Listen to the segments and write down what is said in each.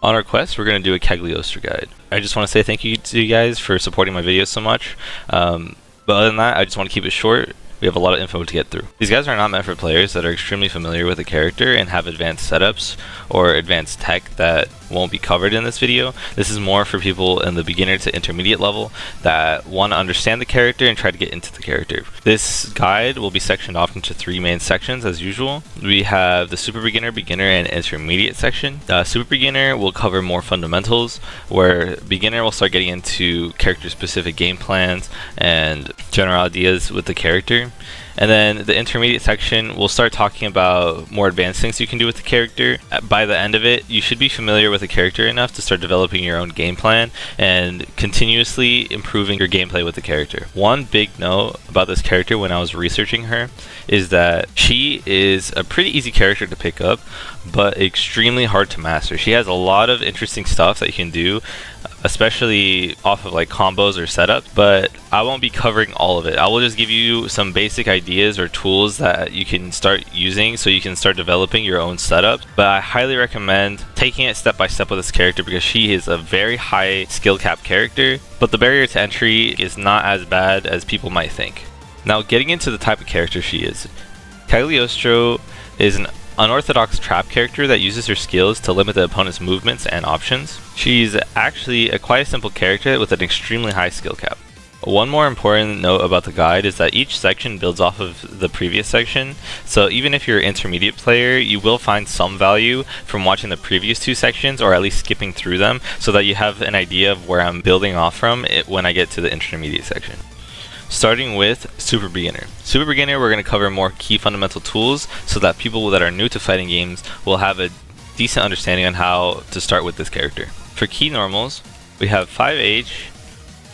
On our quest, we're going to do a Cagliostro guide. I just want to say thank you to you guys for supporting my videos so much. But other than that, I just want to keep it short. We have a lot of info to get through. These guys are not meant for players that are extremely familiar with the character and have advanced setups or advanced tech that won't be covered in this video. This is more for people in the beginner to intermediate level that want to understand the character and try to get into the character. This guide will be sectioned off into 3 main sections as usual. We have the super beginner, beginner, and intermediate section. Super beginner will cover more fundamentals, where beginner will start getting into character specific game plans and general ideas with the character. And then the intermediate section will start talking about more advanced things you can do with the character. By the end of it, you should be familiar with the character enough to start developing your own game plan and continuously improving your gameplay with the character. One big note about this character when I was researching her is that she is a pretty easy character to pick up, but extremely hard to master. She has a lot of interesting stuff that you can do, especially off of like combos or setups, but I won't be covering all of it. I will just give you some basic ideas or tools that you can start using so you can start developing your own setup. But I highly recommend taking it step by step with this character because she is a very high skill cap character, but the barrier to entry is not as bad as people might think. Now, getting into the type of character she is. Cagliostro is an unorthodox trap character that uses her skills to limit the opponent's movements and options. She's actually a quite simple character with an extremely high skill cap. One more important note about the guide is that each section builds off of the previous section, so even if you're an intermediate player, you will find some value from watching the previous 2 sections or at least skipping through them so that you have an idea of where I'm building off from when I get to the intermediate section. Starting with Super Beginner. Super Beginner, we're going to cover more key fundamental tools so that people that are new to fighting games will have a decent understanding on how to start with this character. For key normals, we have 5H,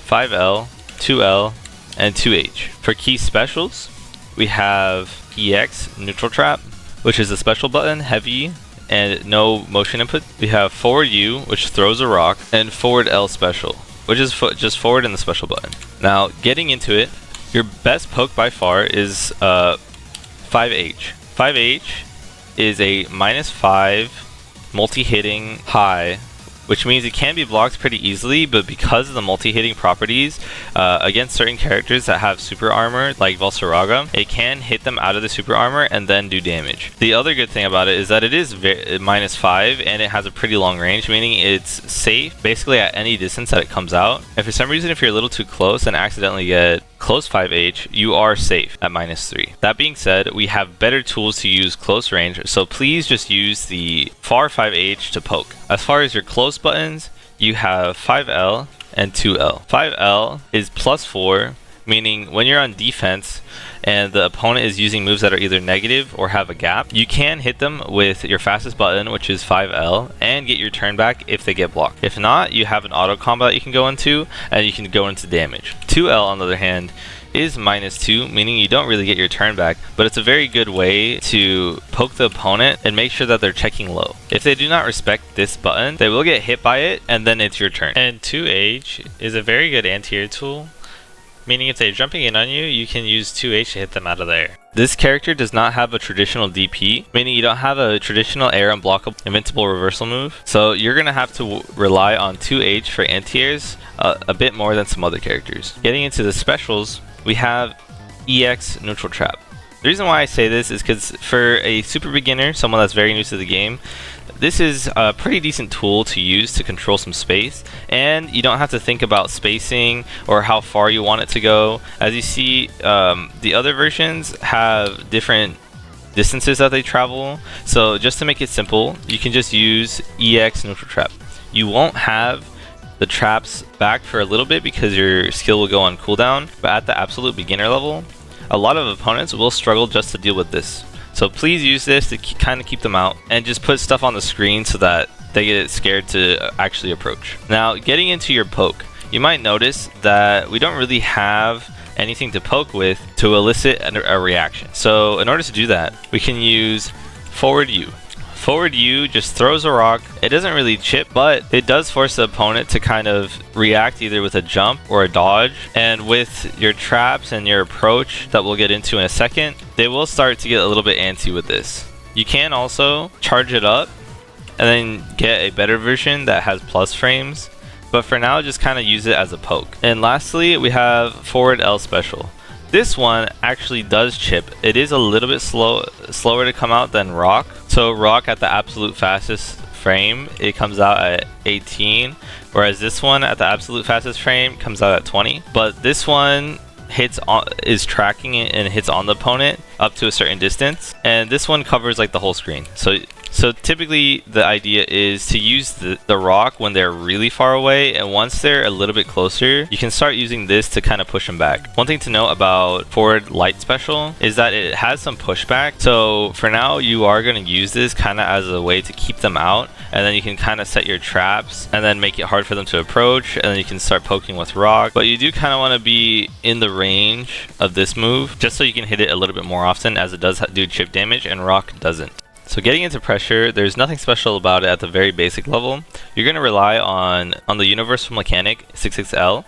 5L, 2L, and 2H. For key specials, we have EX, Neutral Trap, which is a special button, heavy, and no motion input. We have Forward U, which throws a rock, and Forward L special, which is just forward in the special button. Now, getting into it, your best poke by far is 5H. 5H is a -5 multi-hitting high, which means it can be blocked pretty easily, but because of the multi-hitting properties against certain characters that have super armor, like Valsaraga, it can hit them out of the super armor and then do damage. The other good thing about it is that it is -5 and it has a pretty long range, meaning it's safe basically at any distance that it comes out. And for some reason, if you're a little too close and accidentally get close 5H, you are safe at -3. That being said, we have better tools to use close range, so please just use the far 5H to poke. As far as your close buttons, you have 5L and 2L. 5L is +4, meaning when you're on defense and the opponent is using moves that are either negative or have a gap, you can hit them with your fastest button, which is 5L, and get your turn back if they get blocked. If not, you have an auto combo that you can go into, and you can go into damage. 2L, on the other hand, is -2, meaning you don't really get your turn back, but it's a very good way to poke the opponent and make sure that they're checking low. If they do not respect this button, they will get hit by it, and then it's your turn. And 2H is a very good anti-air tool, meaning if they're jumping in on you, you can use 2H to hit them out of the air. This character does not have a traditional DP, meaning you don't have a traditional air unblockable invincible reversal move, so you're going to have to rely on 2H for anti-airs a bit more than some other characters. Getting into the specials, we have EX Neutral Trap. The reason why I say this is because for a super beginner, someone that's very new to the game, this is a pretty decent tool to use to control some space, and you don't have to think about spacing or how far you want it to go. As you see, the other versions have different distances that they travel, so just to make it simple, you can just use EX Neutral Trap. You won't have the traps back for a little bit because your skill will go on cooldown, but at the absolute beginner level, a lot of opponents will struggle just to deal with this. So please use this to kind of keep them out and just put stuff on the screen so that they get scared to actually approach. Now, getting into your poke, you might notice that we don't really have anything to poke with to elicit a reaction. So in order to do that, we can use Forward U. Forward U just throws a rock. It doesn't really chip, but it does force the opponent to kind of react either with a jump or a dodge. And with your traps and your approach that we'll get into in a second, they will start to get a little bit antsy with this. You can also charge it up and then get a better version that has plus frames. But for now, just kind of use it as a poke. And lastly, we have forward L special. This one actually does chip. It is a little bit slower to come out than rock. So rock at the absolute fastest frame, it comes out at 18, whereas this one at the absolute fastest frame comes out at 20. But this one is tracking it and hits on the opponent up to a certain distance, and this one covers like the whole screen. So typically the idea is to use the rock when they're really far away, and once they're a little bit closer, you can start using this to kind of push them back. One thing to note about forward light special is that it has some pushback. So for now, you are going to use this kind of as a way to keep them out, and then you can kind of set your traps and then make it hard for them to approach, and then you can start poking with rock. But you do kind of want to be in the range of this move just so you can hit it a little bit more often, as it does do chip damage and rock doesn't. So getting into pressure, there's nothing special about it at the very basic level. You're going to rely on the universal mechanic 66L,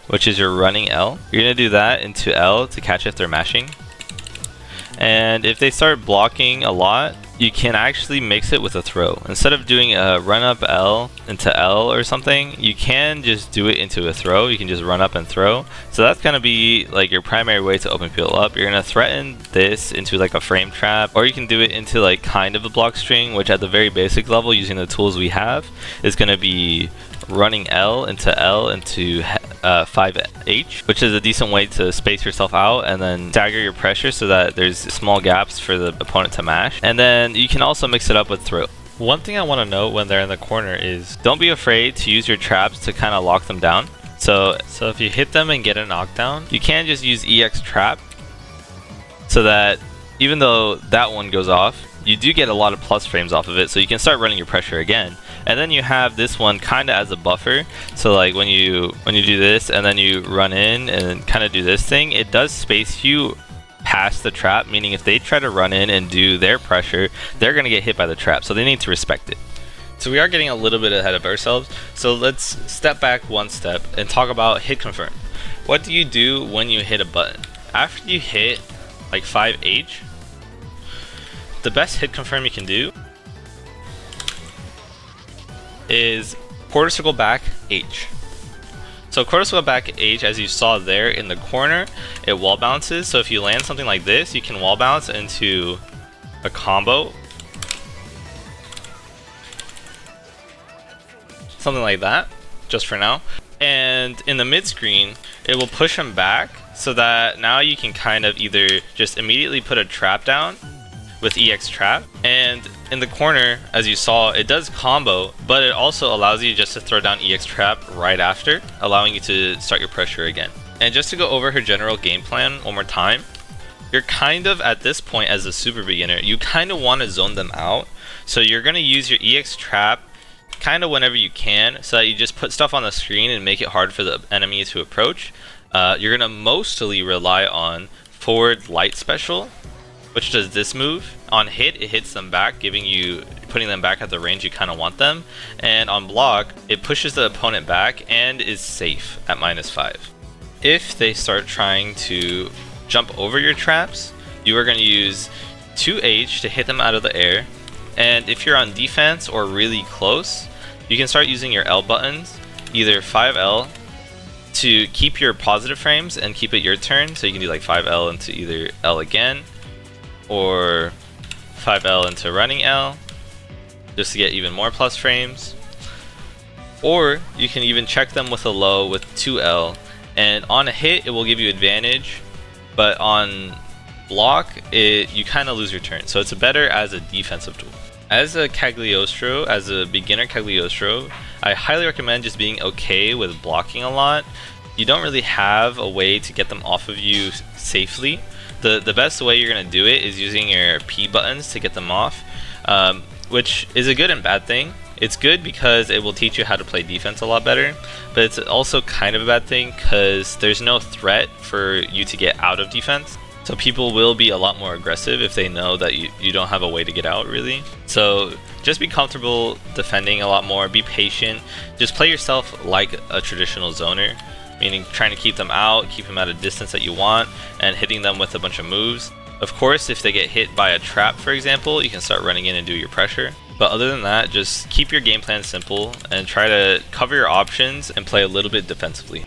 which is your running L. You're going to do that into L to catch if they're mashing. And if they start blocking a lot, you can actually mix it with a throw. Instead of doing a run up L into L or something, you can just do it into a throw. You can just run up and throw. So that's going to be like your primary way to open people up. You're going to threaten this into like a frame trap, or you can do it into like kind of a block string, which at the very basic level, using the tools we have, is going to be running L into 5H, which is a decent way to space yourself out and then stagger your pressure so that there's small gaps for the opponent to mash. And then you can also mix it up with throw. One thing I want to note when they're in the corner is don't be afraid to use your traps to kind of lock them down. So if you hit them and get a knockdown, you can just use EX trap so that even though that one goes off, you do get a lot of plus frames off of it, so you can start running your pressure again. And then you have this one kind of as a buffer. So like when you do this and then you run in and kind of do this thing, it does space you past the trap, meaning if they try to run in and do their pressure, they're going to get hit by the trap, so they need to respect it. So we are getting a little bit ahead of ourselves, so let's step back one step and talk about hit confirm. What do you do when you hit a button? After you hit like 5H, the best hit confirm you can do is quarter circle back H. So quarter circle back H, as you saw there in the corner, it wall bounces. So if you land something like this, you can wall bounce into a combo. Something like that, just for now. And in the mid screen, it will push them back so that now you can kind of either just immediately put a trap down with EX trap, and in the corner, as you saw, it does combo, but it also allows you just to throw down EX trap right after, allowing you to start your pressure again. And just to go over her general game plan one more time, you're kind of at this point as a super beginner, you kind of want to zone them out, so you're going to use your EX trap kind of whenever you can, so that you just put stuff on the screen and make it hard for the enemy to approach. You're going to mostly rely on forward light special, which does this move. On hit, it hits them back, putting them back at the range you kind of want them. And on block, it pushes the opponent back and is safe at -5. If they start trying to jump over your traps, you are going to use 2H to hit them out of the air. And if you're on defense or really close, you can start using your L buttons, either 5L to keep your positive frames and keep it your turn. So you can do like 5L into either L again, or 5L into running L, just to get even more plus frames. Or you can even check them with a low with 2L, and on a hit it will give you advantage, but on block you kind of lose your turn, so it's better as a defensive tool. As a Cagliostro, as a beginner Cagliostro, I highly recommend just being okay with blocking a lot. You don't really have a way to get them off of you safely. The best way you're going to do it is using your P buttons to get them off, which is a good and bad thing. It's good because it will teach you how to play defense a lot better, but it's also kind of a bad thing because there's no threat for you to get out of defense. So people will be a lot more aggressive if they know that you don't have a way to get out, really. So just be comfortable defending a lot more, be patient, just play yourself like a traditional zoner, meaning trying to keep them out, keep them at a distance that you want, and hitting them with a bunch of moves. Of course, if they get hit by a trap, for example, you can start running in and do your pressure. But other than that, just keep your game plan simple and try to cover your options and play a little bit defensively.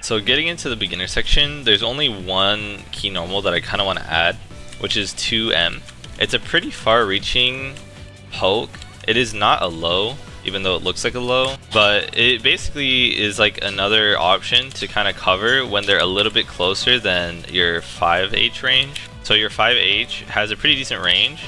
So getting into the beginner section, there's only one key normal that I kind of want to add, which is 2M. It's a pretty far-reaching poke. It is not a low, even though it looks like a low, but it basically is like another option to kind of cover when they're a little bit closer than your 5H range. So your 5H has a pretty decent range,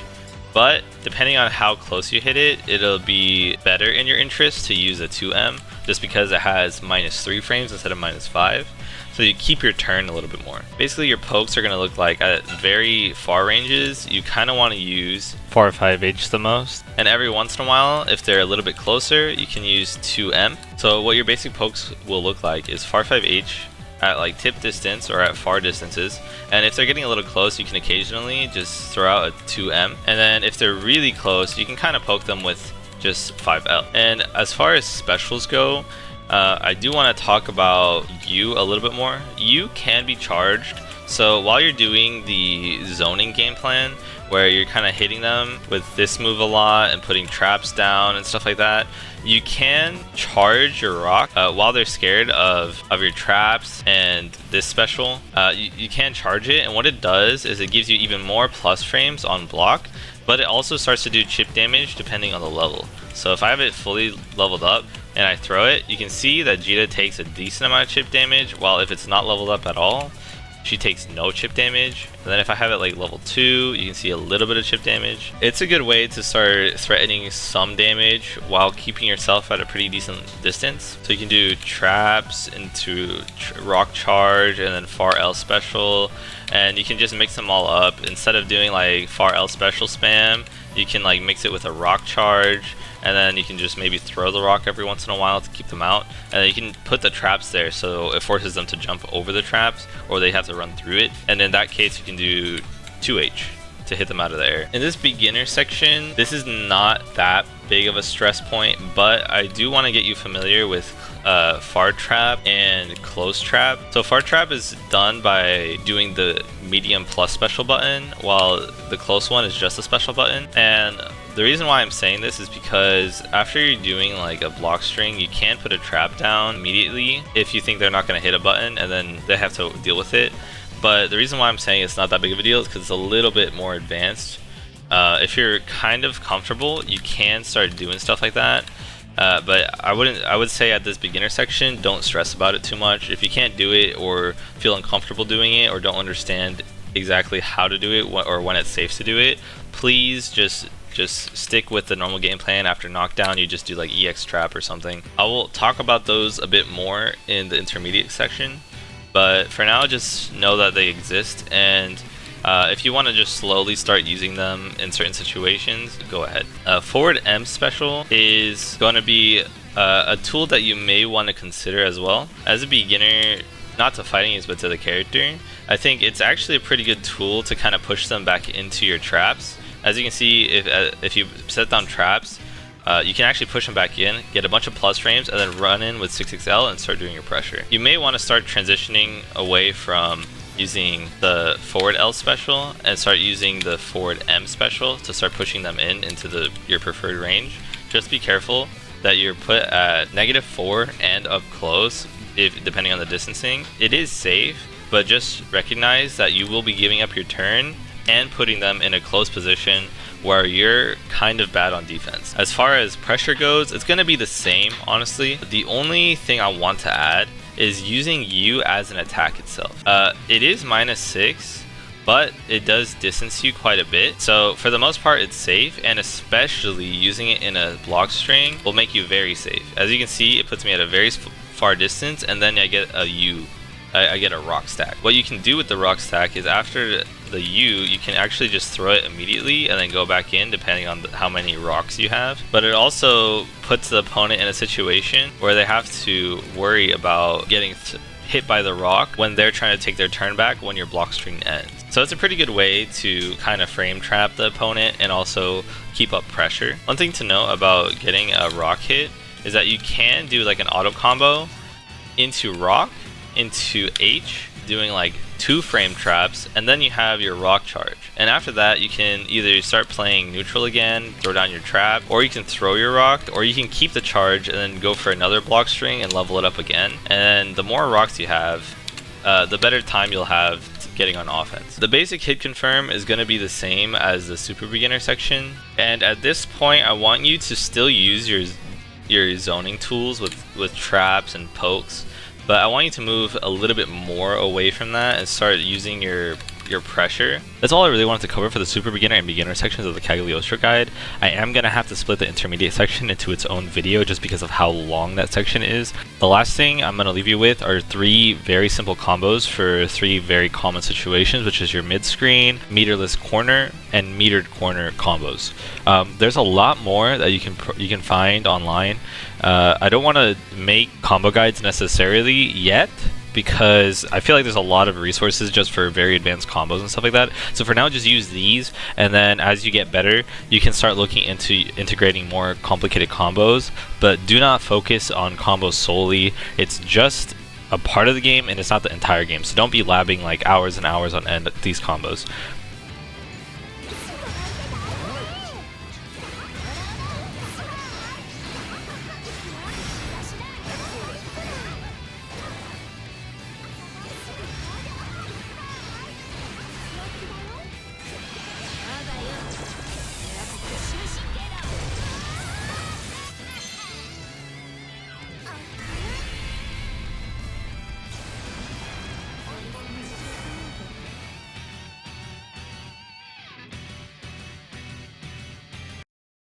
but depending on how close you hit it, it'll be better in your interest to use a 2M, just because it has -3 frames instead of -5. So you keep your turn a little bit more. Basically, your pokes are going to look like at very far ranges, you kind of want to use 4 or 5H the most. And every once in a while, if they're a little bit closer, you can use 2M. So what your basic pokes will look like is 4 or 5H at like tip distance or at far distances. And if they're getting a little close, you can occasionally just throw out a 2M. And then if they're really close, you can kind of poke them with just 5L. And as far as specials go, I do want to talk about U a little bit more. U can be charged, so while you're doing the zoning game plan, where you're kind of hitting them with this move a lot and putting traps down and stuff like that, you can charge your rock while they're scared of your traps and this special. You can charge it, and what it does is it gives you even more plus frames on block, but it also starts to do chip damage depending on the level. So if I have it fully leveled up and I throw it, you can see that Jita takes a decent amount of chip damage, while if it's not leveled up at all, she takes no chip damage. And then if I have it like level 2, you can see a little bit of chip damage. It's a good way to start threatening some damage while keeping yourself at a pretty decent distance. So you can do traps into rock charge and then far L special, and you can just mix them all up. Instead of doing like far L special spam, you can like mix it with a rock charge, and then you can just maybe throw the rock every once in a while to keep them out, and then you can put the traps there so it forces them to jump over the traps, or they have to run through it, and in that case you can do 2H to hit them out of the air. In this beginner section, this is not that big of a stress point, but I do want to get you familiar with far trap and close trap. So far trap is done by doing the medium plus special button, while the close one is just a special button. And the reason why I'm saying this is because after you're doing like a block string, you can put a trap down immediately if you think they're not going to hit a button, and then they have to deal with it. But the reason why I'm saying it's not that big of a deal is because it's a little bit more advanced. If you're kind of comfortable, you can start doing stuff like that. But I would say at this beginner section, don't stress about it too much. If you can't do it, or feel uncomfortable doing it, or don't understand exactly how to do it or when it's safe to do it, please just stick with the normal game plan. After knockdown, you just do like EX trap or something. I will talk about those a bit more in the intermediate section, but for now, just know that they exist, and if you want to just slowly start using them in certain situations, go ahead. Forward M special is going to be a tool that you may want to consider as well. As a beginner, not to fighting use, but to the character, I think it's actually a pretty good tool to kind of push them back into your traps. As you can see, if you set down traps, you can actually push them back in, get a bunch of plus frames, and then run in with 6XL and start doing your pressure. You may want to start transitioning away from using the forward L special and start using the forward M special to start pushing them into your preferred range. Just be careful that you're put at -4 and up close, depending on the distancing. It is safe, but just recognize that you will be giving up your turn and putting them in a close position where you're kind of bad on defense. As far as pressure goes, it's going to be the same, honestly. The only thing I want to add is using U as an attack itself. It is -6, but it does distance you quite a bit. So for the most part, it's safe, and especially using it in a block string will make you very safe. As you can see, it puts me at a very far distance, and then I get a U. I get a rock stack. What you can do with the rock stack is after the U, you can actually just throw it immediately and then go back in depending on how many rocks you have. But it also puts the opponent in a situation where they have to worry about getting hit by the rock when they're trying to take their turn back when your block string ends. So it's a pretty good way to kind of frame trap the opponent and also keep up pressure. One thing to know about getting a rock hit is that you can do like an auto combo into rock into H, doing like 2 frame traps, and then you have your rock charge. And after that, you can either start playing neutral again, throw down your trap, or you can throw your rock, or you can keep the charge and then go for another block string and level it up again. And the more rocks you have, the better time you'll have getting on offense. The basic hit confirm is going to be the same as the super beginner section, and at this point I want you to still use your zoning tools with traps and pokes, but I want you to move a little bit more away from that and start using your pressure. That's all I really wanted to cover for the super beginner and beginner sections of the Cagliostro guide. I am going to have to split the intermediate section into its own video just because of how long that section is. The last thing I'm going to leave you with are 3 very simple combos for 3 very common situations, which is your mid-screen, meterless corner, and metered corner combos. There's a lot more that you can find online. I don't want to make combo guides necessarily yet, because I feel like there's a lot of resources just for very advanced combos and stuff like that. So for now, just use these, and then as you get better, you can start looking into integrating more complicated combos, but do not focus on combos solely. It's just a part of the game and it's not the entire game, so don't be labbing like hours and hours on end at these combos.